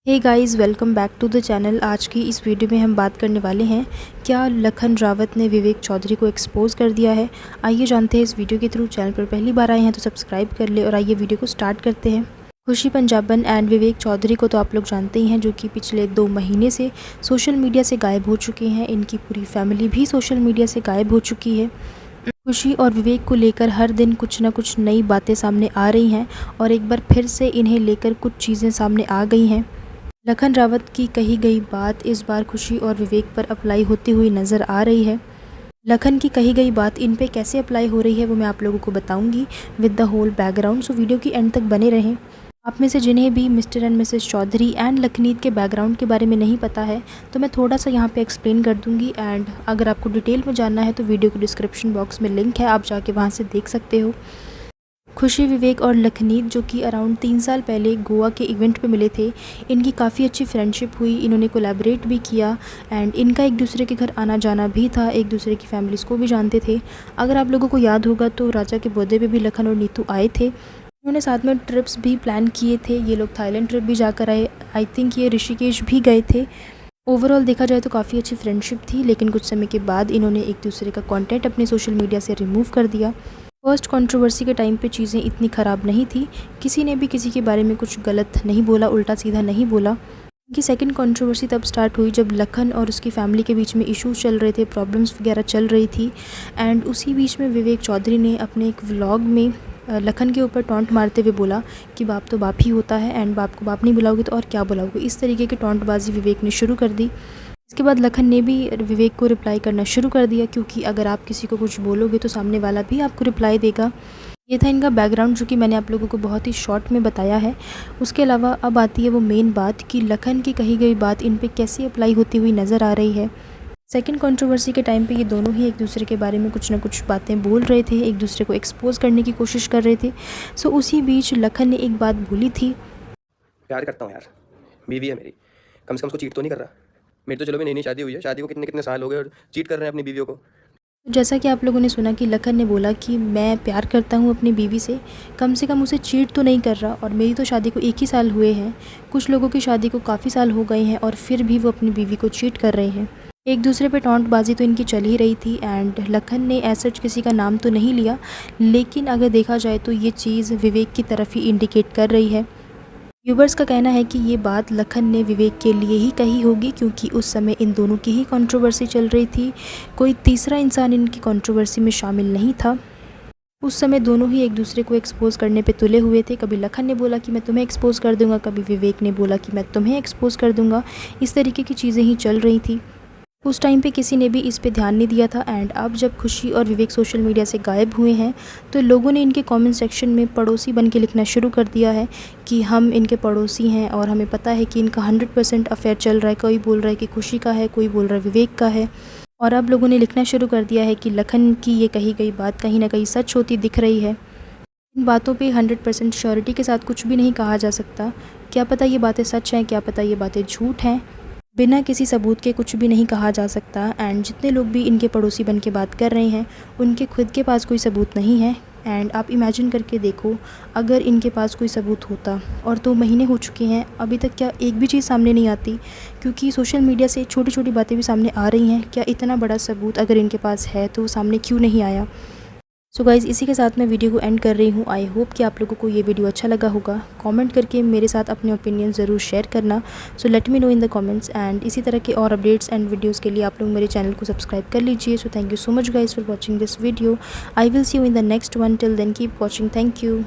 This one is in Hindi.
Hey guys, welcome back to the channel. आज की इस वीडियो में हम बात करने वाले हैं, क्या लखन रावत ने विवेक चौधरी को एक्सपोज कर दिया है। आइए जानते हैं इस वीडियो के थ्रू। चैनल पर पहली बार आए हैं तो सब्सक्राइब कर ले और आइए वीडियो को स्टार्ट करते हैं। खुशी पंजाबन एंड विवेक चौधरी को तो आप लोग जानते ही हैं, जो कि पिछले 2 महीने से सोशल मीडिया से गायब हो चुके हैं। इनकी पूरी फैमिली भी सोशल मीडिया से गायब हो चुकी है। खुशी और विवेक को लेकर हर दिन कुछ ना कुछ नई बातें सामने आ रही हैं और एक बार फिर से इन्हें लेकर कुछ चीज़ें सामने आ गई हैं। लखन रावत की कही गई बात इस बार खुशी और विवेक पर अप्लाई होती हुई नज़र आ रही है। लखन की कही गई बात इन पे कैसे अप्लाई हो रही है वो मैं आप लोगों को बताऊंगी with the whole background. So video की एंड तक बने रहें। आप में से जिन्हें भी Mister and Missus Chaudhary and Lakhneet के बैकग्राउंड के बारे में नहीं पता है तो मैं थोड़ा सा यहाँ पे एक्सप्लेन कर दूंगी। एंड अगर आपको डिटेल में जानना है तो वीडियो के डिस्क्रिप्शन बॉक्स में लिंक है, आप जाके वहाँ से देख सकते हो। खुशी, विवेक और लखनीत जो कि अराउंड 3 साल पहले गोवा के इवेंट पे मिले थे, इनकी काफ़ी अच्छी फ्रेंडशिप हुई। इन्होंने कोलैबोरेट भी किया एंड इनका एक दूसरे के घर आना जाना भी था, एक दूसरे की फैमिलीज़ को भी जानते थे। अगर आप लोगों को याद होगा तो राजा के बर्थडे पे भी लखन और नीतू आए थे। उन्होंने साथ में ट्रिप्स भी प्लान किए थे। ये लोग थाईलैंड ट्रिप भी जाकर आए। आई थिंक ये ऋषिकेश भी गए थे। ओवरऑल देखा जाए तो काफ़ी अच्छी फ्रेंडशिप थी, लेकिन कुछ समय के बाद इन्होंने एक दूसरे का कंटेंट अपने सोशल मीडिया से रिमूव कर दिया। फर्स्ट कंट्रोवर्सी के टाइम पे चीज़ें इतनी ख़राब नहीं थी, किसी ने भी किसी के बारे में कुछ गलत नहीं बोला, उल्टा सीधा नहीं बोला। उनकी सेकंड कंट्रोवर्सी तब स्टार्ट हुई जब लखन और उसकी फैमिली के बीच में इश्यूज चल रहे थे, प्रॉब्लम्स वगैरह चल रही थी। एंड उसी बीच में विवेक चौधरी ने अपने एक व्लॉग में लखन के ऊपर टॉन्ट मारते हुए बोला कि बाप तो बाप ही होता है एंड बाप को बाप नहीं बुलाओगे तो और क्या बुलाओगे। इस तरीके की टॉन्टबाजी विवेक ने शुरू कर दी। इसके बाद लखन ने भी विवेक को रिप्लाई करना शुरू कर दिया, क्योंकि अगर आप किसी को कुछ बोलोगे तो सामने वाला भी आपको रिप्लाई देगा। ये था इनका बैकग्राउंड, जो कि मैंने आप लोगों को बहुत ही शॉर्ट में बताया है। उसके अलावा अब आती है वो मेन बात कि लखन की कही गई बात इन पे कैसे अप्लाई होती हुई नज़र आ रही है। सेकंड कंट्रोवर्सी के टाइम पे ये दोनों ही एक दूसरे के बारे में कुछ ना कुछ बातें बोल रहे थे, एक दूसरे को एक्सपोज करने की कोशिश कर रहे थे। सो उसी बीच लखन ने एक बात बोली थी, प्यार करता हूँ यार, बीवी है मेरी, कम से कम उसको चीट तो नहीं कर रहा। मेरी तो चलो भी नई नई शादी हुई है, शादी को कितने कितने साल हो गए और चीट कर रहे हैं अपनी बीवियों को। जैसा कि आप लोगों ने सुना कि लखन ने बोला कि मैं प्यार करता हूँ अपनी बीवी से कम उसे चीट तो नहीं कर रहा, और मेरी तो शादी को 1 ही साल हुए हैं। कुछ लोगों की शादी को काफ़ी साल हो गए हैं और फिर भी वो अपनी बीवी को चीट कर रहे हैं। एक दूसरे पे टॉन्टबाजी तो इनकी चल ही रही थी। एंड लखन ने ऐसा किसी का नाम तो नहीं लिया, लेकिन अगर देखा जाए तो ये चीज़ विवेक की तरफ ही इंडिकेट कर रही है। व्यूवर्स का कहना है कि ये बात लखन ने विवेक के लिए ही कही होगी, क्योंकि उस समय इन दोनों की ही कंट्रोवर्सी चल रही थी। कोई तीसरा इंसान इनकी कंट्रोवर्सी में शामिल नहीं था। उस समय दोनों ही एक दूसरे को एक्सपोज करने पे तुले हुए थे। कभी लखन ने बोला कि मैं तुम्हें एक्सपोज कर दूंगा, कभी विवेक ने बोला कि मैं तुम्हें एक्सपोज कर दूंगा। इस तरीके की चीज़ें ही चल रही थी। उस टाइम पे किसी ने भी इस पे ध्यान नहीं दिया था। एंड अब जब खुशी और विवेक सोशल मीडिया से गायब हुए हैं तो लोगों ने इनके कमेंट सेक्शन में पड़ोसी बन के लिखना शुरू कर दिया है कि हम इनके पड़ोसी हैं और हमें पता है कि इनका 100% अफेयर चल रहा है। कोई बोल रहा है कि खुशी का है, कोई बोल रहा है विवेक का है। और अब लोगों ने लिखना शुरू कर दिया है कि लखन की ये कही गई बात कहीं ना कहीं सच होती दिख रही है। इन बातों पे 100% श्योरिटी के साथ कुछ भी नहीं कहा जा सकता। क्या पता ये बातें सच हैं, क्या पता ये बातें झूठ हैं। बिना किसी सबूत के कुछ भी नहीं कहा जा सकता। एंड जितने लोग भी इनके पड़ोसी बन के बात कर रहे हैं उनके खुद के पास कोई सबूत नहीं है। एंड आप इमेजिन करके देखो, अगर इनके पास कोई सबूत होता, और 2 महीने हो चुके हैं अभी तक क्या एक भी चीज़ सामने नहीं आती, क्योंकि सोशल मीडिया से छोटी छोटी बातें भी सामने आ रही हैं। क्या इतना बड़ा सबूत अगर इनके पास है तो सामने क्यों नहीं आया। सो गाइज़, इसी के साथ मैं वीडियो को एंड कर रही हूँ। आई होप कि आप लोगों को ये वीडियो अच्छा लगा होगा। कमेंट करके मेरे साथ अपने ओपिनियन ज़रूर शेयर करना। So let me know in the comments. And इसी तरह के और अपडेट्स एंड वीडियोस के लिए आप लोग मेरे चैनल को सब्सक्राइब कर लीजिए। So thank you so much guys for watching this video. I will see you in the next one. Till then keep watching. Thank you.